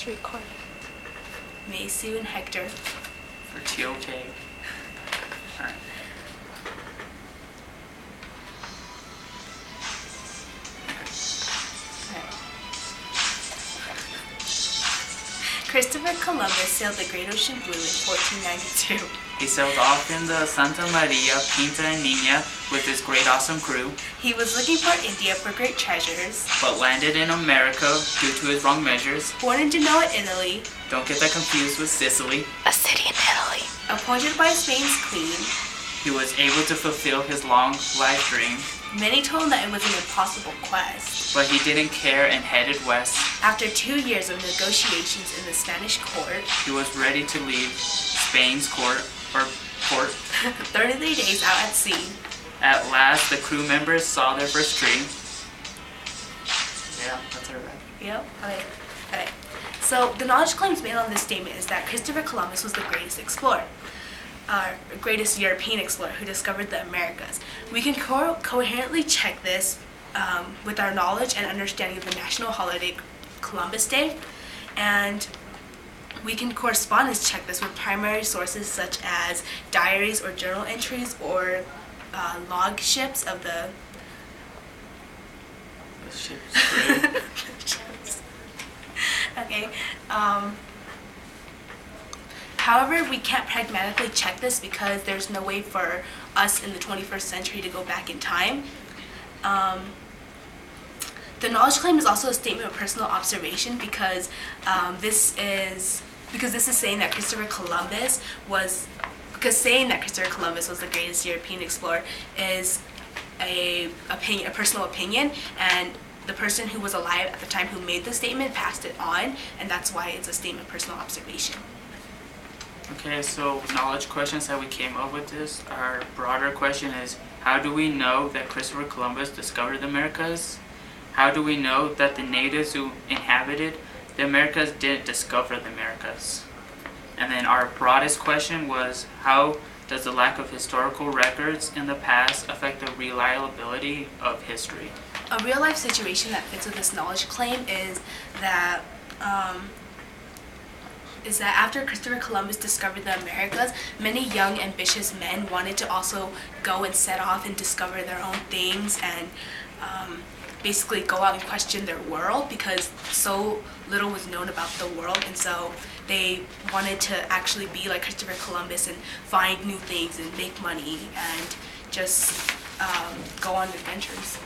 It's recording. Maysue and Hector for TOK. Alright. Christopher Columbus sailed the Great Ocean Blue in 1492. He sailed off in the Santa Maria Pinta and Nina with his great awesome crew, He was looking for India for great treasures. but landed in America due to his wrong measures. Born in Genoa, Italy, Don't get that confused with Sicily. A city in Italy. appointed by Spain's queen, He was able to fulfill his long life dream, many told him that it was an impossible quest. but he didn't care and headed west. After 2 years of negotiations in the Spanish court, He was ready to leave Spain's port. 33 days out at sea, At last, the crew members saw their first tree. Yeah, that's our wrap. Yep. Okay. So the knowledge claims made on this statement is that Christopher Columbus was the greatest explorer, greatest European explorer who discovered the Americas. We can coherently check this with our knowledge and understanding of the national holiday Columbus Day, and we can correspondence check this with primary sources such as diaries or journal entries or log ships of the The ship's crew. Okay. However, we can't pragmatically check this because there's no way for us in the 21st century to go back in time. The knowledge claim is also a statement of personal observation because this is saying that Christopher Columbus was the greatest European explorer is a personal opinion, and the person who was alive at the time who made the statement passed it on, and that's why it's a statement of personal observation. Okay, so knowledge questions that we came up with this. Our broader question is, how do we know that Christopher Columbus discovered the Americas? How do we know that the natives who inhabited the Americas didn't discover the Americas? And then our broadest question was, how does the lack of historical records in the past affect the reliability of history? A real-life situation that fits with this knowledge claim is that after Christopher Columbus discovered the Americas, many young, ambitious men wanted to also go and set off and discover their own things and basically go out and question their world because so little was known about the world, and so they wanted to actually be like Christopher Columbus and find new things and make money and just go on adventures.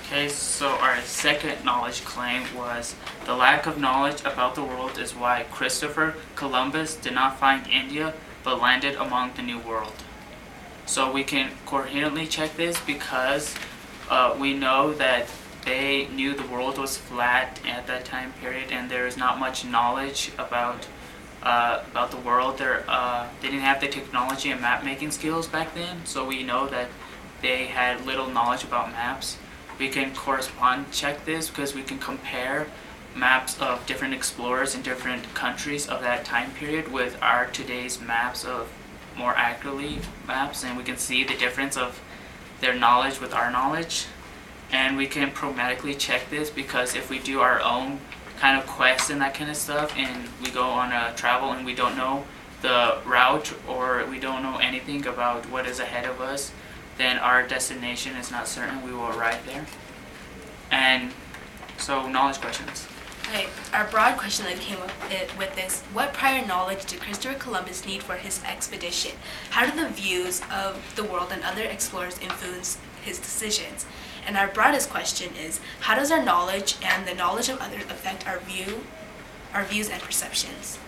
Okay, so our second knowledge claim was, the lack of knowledge about the world is why Christopher Columbus did not find India but landed among the New World. So we can coherently check this because we know that they knew the world was flat at that time period, and there is not much knowledge about the world. They didn't have the technology and map making skills back then, so we know that they had little knowledge about maps. We can correspond check this because we can compare maps of different explorers in different countries of that time period with our today's maps of more accurately maps, and we can see the difference of their knowledge with our knowledge. And we can pragmatically check this because if we do our own kind of quests and that kind of stuff, and we go on a travel and we don't know the route or we don't know anything about what is ahead of us, then our destination is not certain we will arrive there. And so knowledge questions. Okay, our broad question that came up with this: what prior knowledge did Christopher Columbus need for his expedition? How did the views of the world and other explorers influence his decisions? And our broadest question is, how does our knowledge and the knowledge of others affect our views and perceptions?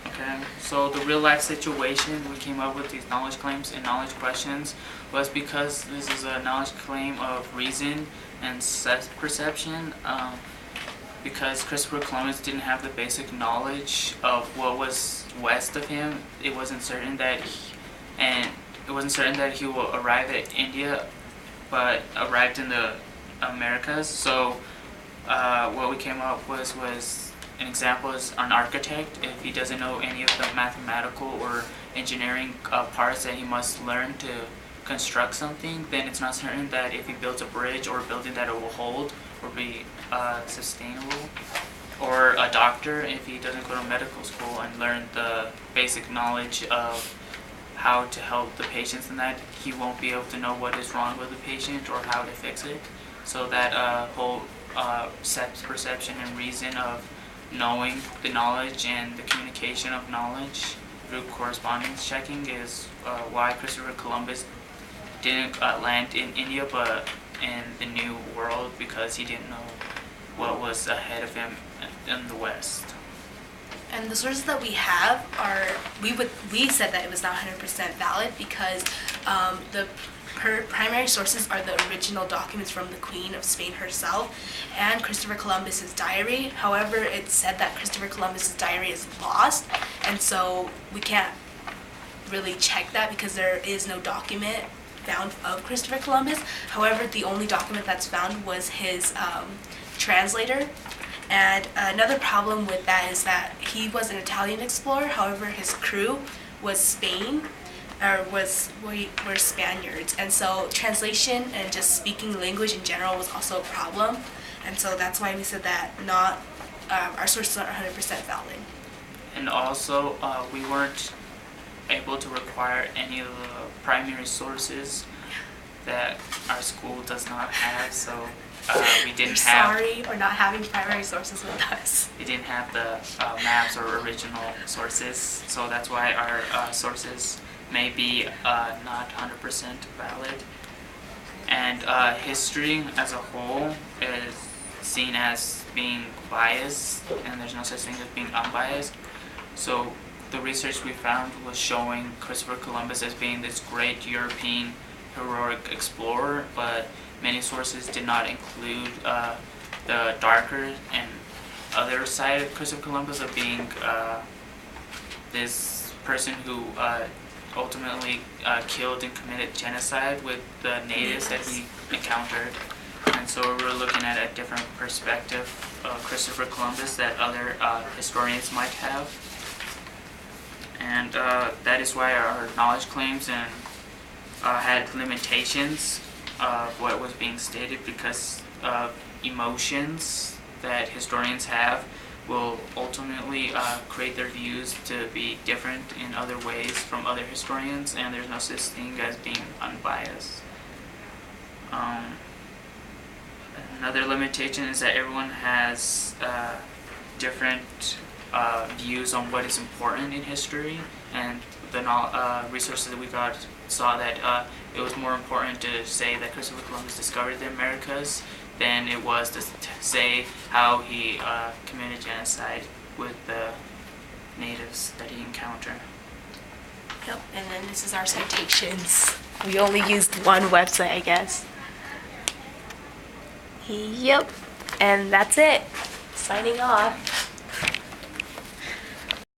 Okay, so the real life situation we came up with these knowledge claims and knowledge questions was because this is a knowledge claim of reason and perception. Because Christopher Columbus didn't have the basic knowledge of what was west of him, it wasn't certain that he will arrive at India, but arrived in the Americas. So what we came up with was an example is an architect. If he doesn't know any of the mathematical or engineering parts that he must learn to construct something, then it's not certain that if he builds a bridge or a building that it will hold or be sustainable. Or a doctor if he doesn't go to medical school and learn the basic knowledge of how to help the patients, and that he won't be able to know what is wrong with the patient or how to fix it. So that whole perception and reason of knowing the knowledge and the communication of knowledge through correspondence checking is why Christopher Columbus didn't land in India but in the New World, because he didn't know what was ahead of him in the West. And the sources that we have are, we said that it was not 100% valid because the primary sources are the original documents from the Queen of Spain herself and Christopher Columbus's diary. However, it's said that Christopher Columbus's diary is lost, and so we can't really check that because there is no document found of Christopher Columbus. However, the only document that's found was his translator. And another problem with that is that he was an Italian explorer. However, his crew was were Spaniards, and so translation and just speaking language in general was also a problem. And so that's why we said that our sources aren't 100% valid. And also, we weren't able to require any of the primary sources that our school does not have, so we didn't have... Sorry for not having primary sources with us. We didn't have the maps or original sources, so that's why our sources may be not 100% valid. And history as a whole is seen as being biased, and there's no such thing as being unbiased. So the research we found was showing Christopher Columbus as being this great European heroic explorer, but many sources did not include the darker and other side of Christopher Columbus of being this person who ultimately killed and committed genocide with the natives that he encountered. And so we're looking at a different perspective of Christopher Columbus that other historians might have. And that is why our knowledge claims and had limitations of what was being stated, because emotions that historians have will ultimately create their views to be different in other ways from other historians, and there's no such thing as being unbiased. Another limitation is that everyone has different views on what is important in history, and the resources that we got saw that it was more important to say that Christopher Columbus discovered the Americas than it was to say how he committed genocide with the natives that he encountered. Yep, and then this is our citations. We only used one website, I guess. Yep, and that's it. Signing off.